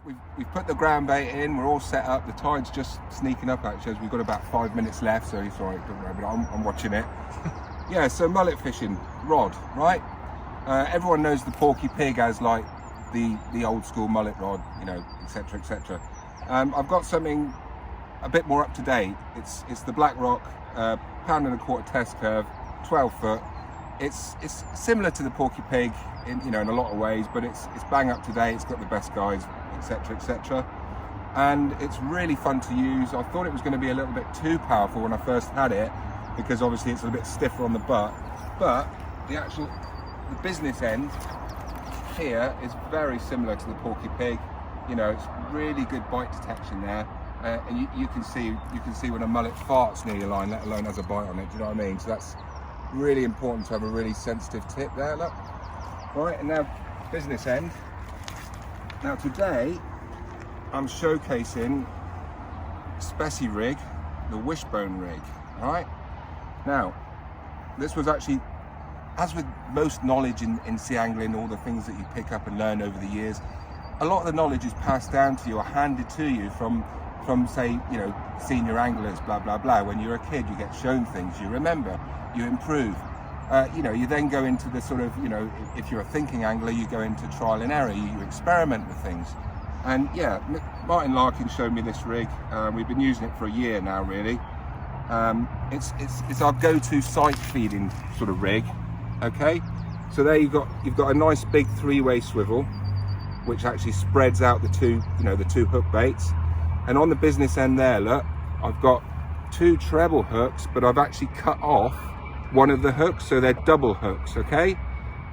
we've put the ground bait in, we're all set up, the tide's just sneaking up actually, as we've got about 5 minutes left, so it's alright, don't worry, but I'm watching it. Yeah, so mullet fishing rod, right? Everyone knows the Porky Pig as like the old school mullet rod, you know, etc, etc. I've got something a bit more up to date. It's the Black Rock £1.25 test curve, 12 foot. It's similar to the Porky Pig in, you know, in a lot of ways, but it's bang up to date. It's got the best guides, etc, etc, and it's really fun to use. I thought it was going to be a little bit too powerful when I first had it, because obviously it's a bit stiffer on the butt, but the business end here is very similar to the Porky Pig. You know, it's really good bite detection there, and you can see when a mullet farts near your line, let alone has a bite on it. Do you know what I mean? So that's really important to have a really sensitive tip there. Look, right, and now business end. Now today I'm showcasing Speci rig, the Wishbone rig. All right. Now this was actually, as with most knowledge in sea angling, all the things that you pick up and learn over the years, a lot of the knowledge is passed down to you or handed to you from say, you know, senior anglers, blah blah blah. When you're a kid, you get shown things, you remember, you improve. You know, you then go into the sort of, you know, if you're a thinking angler, you go into trial and error, you experiment with things. And yeah, Martin Larkin showed me this rig. We've been using it for a year now, really. It's our go-to sight feeding sort of rig. Okay, so there you've got a nice big three-way swivel, which actually spreads out the two hook baits. And on the business end there, look, I've got two treble hooks, but I've actually cut off one of the hooks, so they're double hooks. Okay,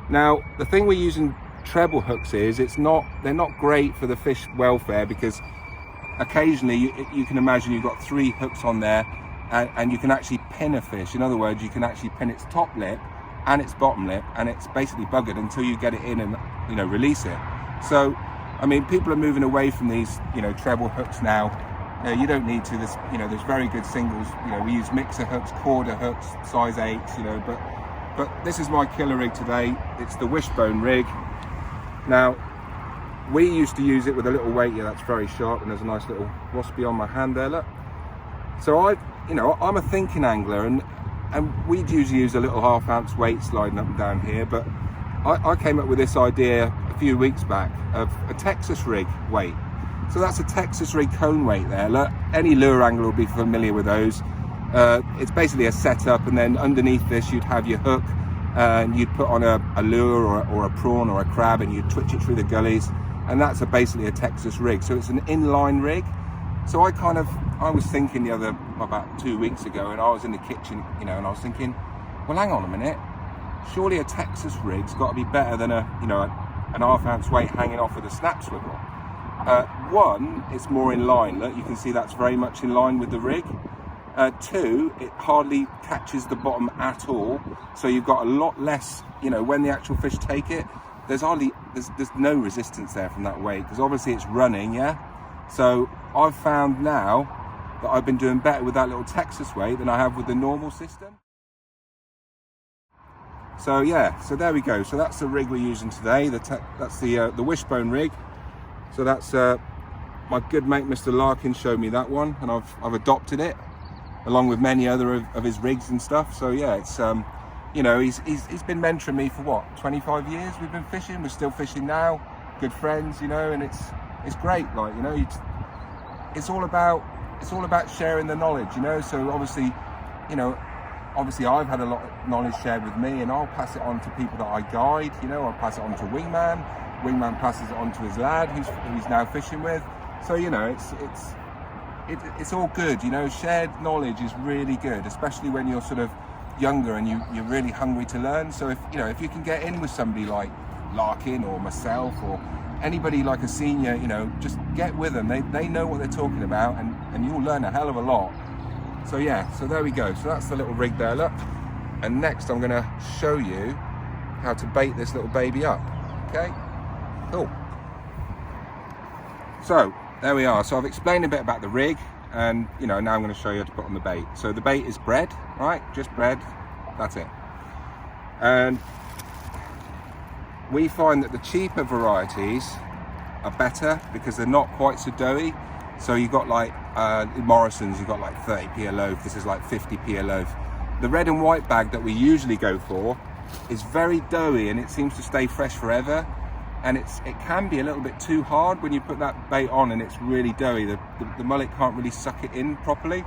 now the thing we're using treble hooks is they're not great for the fish welfare, because occasionally you can imagine you've got three hooks on there, and you can actually pin a fish. In other words, you can actually pin its top lip and its bottom lip, and it's basically buggered until you get it in and, you know, release it. So I mean, people are moving away from these, you know, treble hooks now. You don't need to. There's very good singles. You know, we use mixer hooks, quarter hooks, size 8s. You know, but this is my killer rig today. It's the Wishbone rig. Now, we used to use it with a little weight. Yeah, that's very sharp, and there's a nice little waspy on my hand there. Look. So I'm a thinking angler, and we'd usually use a little 1/2 ounce weight sliding up and down here, but I came up with this idea a few weeks back of a Texas rig weight. So that's a Texas rig cone weight there. Look, any lure angler will be familiar with those. It's basically a setup, and then underneath this you'd have your hook, and you'd put on a lure or a prawn or a crab, and you'd twitch it through the gullies, and that's basically a Texas rig. So it's an inline rig. So I was thinking about 2 weeks ago, and I was in the kitchen, you know, and I was thinking, well, hang on a minute, surely a Texas rig's got to be better than an 1/2 ounce weight hanging off with a snap swivel. One, it's more in line. Look, you can see that's very much in line with the rig. Two, it hardly catches the bottom at all, so you've got a lot less, you know, when the actual fish take it, there's no resistance there from that weight, because obviously it's running, yeah. So I've found now that I've been doing better with that little Texas weight than I have with the normal system. So yeah, so there we go. So that's the rig we're using today. That's the Wishbone rig. So that's my good mate Mr. Larkin showed me that one, and I've adopted it along with many other of his rigs and stuff. So yeah, it's you know, he's been mentoring me for what, 25 years we've been fishing. We're still fishing now, good friends, you know, and it's great. Like, you know, it's all about sharing the knowledge, you know. So obviously I've had a lot of knowledge shared with me, and I'll pass it on to people that I guide. You know, I'll pass it on to Wingman. Wingman passes it on to his lad, who's now fishing with. So you know, it's all good. You know, shared knowledge is really good, especially when you're sort of younger and you're really hungry to learn. So if you can get in with somebody like Larkin or myself or anybody like a senior, you know, just get with them. They know what they're talking about, and you'll learn a hell of a lot. So yeah, so there we go. So that's the little rig there, look. And next I'm gonna show you how to bait this little baby up. Okay, cool. So there we are. So I've explained a bit about the rig, and you know, now I'm gonna show you how to put on the bait. So the bait is bread, right? Just bread, that's it. And we find that the cheaper varieties are better because they're not quite so doughy. So you got like Morrison's, you got like 30p a loaf. This is like 50p a loaf. The red and white bag that we usually go for is very doughy and it seems to stay fresh forever. And it can be a little bit too hard when you put that bait on and it's really doughy. The mullet can't really suck it in properly.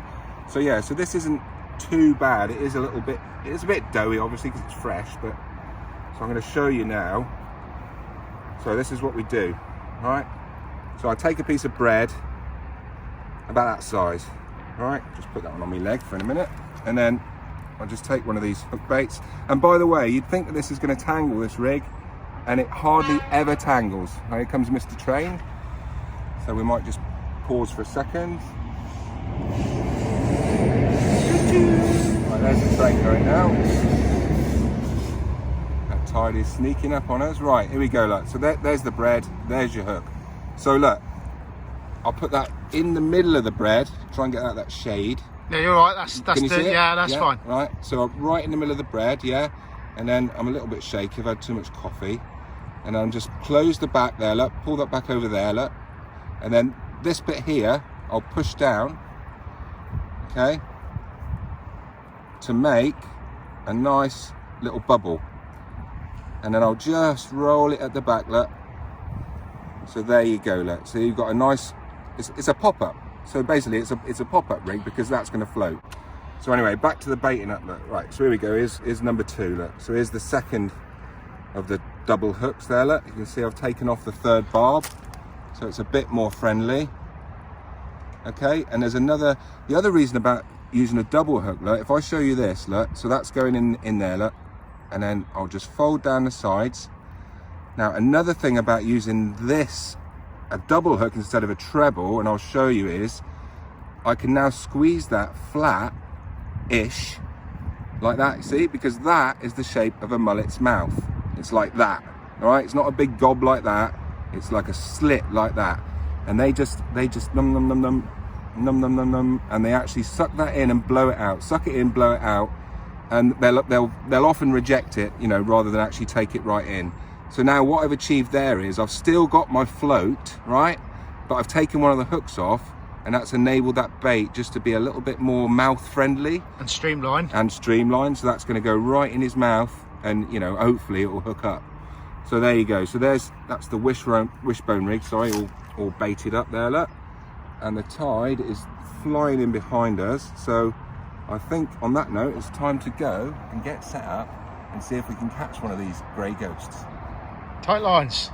So yeah, so this isn't too bad. It is a bit doughy obviously because it's fresh, but so I'm going to show you now. So this is what we do, right? So I take a piece of bread about that size, right? Just put that one on my leg for a minute, and then I'll just take one of these hook baits. And by the way, you'd think that this is going to tangle, this rig, and it hardly ever tangles. Now here comes Mr. Train, so we might just pause for a second. Right, there's the train going now. That tide is sneaking up on us. Right, here we go, look. So there's the bread, there's your hook. So look, I'll put that in the middle of the bread, try and get out that shade. Yeah, you're right, that's fine. Right, so right in the middle of the bread, yeah, and then I'm a little bit shaky, I've had too much coffee, and I'm just close the back there, look, pull that back over there, look, and then this bit here, I'll push down, okay, to make a nice little bubble, and then I'll just roll it at the back, look, so there you go, look, so you've got a nice, it's a pop-up. So basically it's a pop-up rig because that's going to float. So anyway, back to the baiting up, look. Right, so here we go, here's number 2, look. So here's the second of the double hooks there, look. You can see I've taken off the third barb, so it's a bit more friendly. Okay, and there's the other reason about using a double hook, look, if I show you this, look, so that's going in there, look, and then I'll just fold down the sides. Now, another thing about using this, a double hook instead of a treble, and I'll show you, is I can now squeeze that flat-ish like that, you see, because that is the shape of a mullet's mouth. It's like that, all right? It's not a big gob like that, it's like a slit like that, and they just num num num num num num num num, and they actually suck that in and blow it out, suck it in, blow it out, and they'll often reject it, you know, rather than actually take it right in. So now what I've achieved there is I've still got my float, right? But I've taken one of the hooks off, and that's enabled that bait just to be a little bit more mouth friendly. And streamlined. And streamlined, so that's gonna go right in his mouth, and you know, hopefully it will hook up. So there you go. So that's the wishbone rig, sorry, all baited up there, look. And the tide is flying in behind us. So I think on that note, it's time to go and get set up and see if we can catch one of these grey ghosts. Tight lines.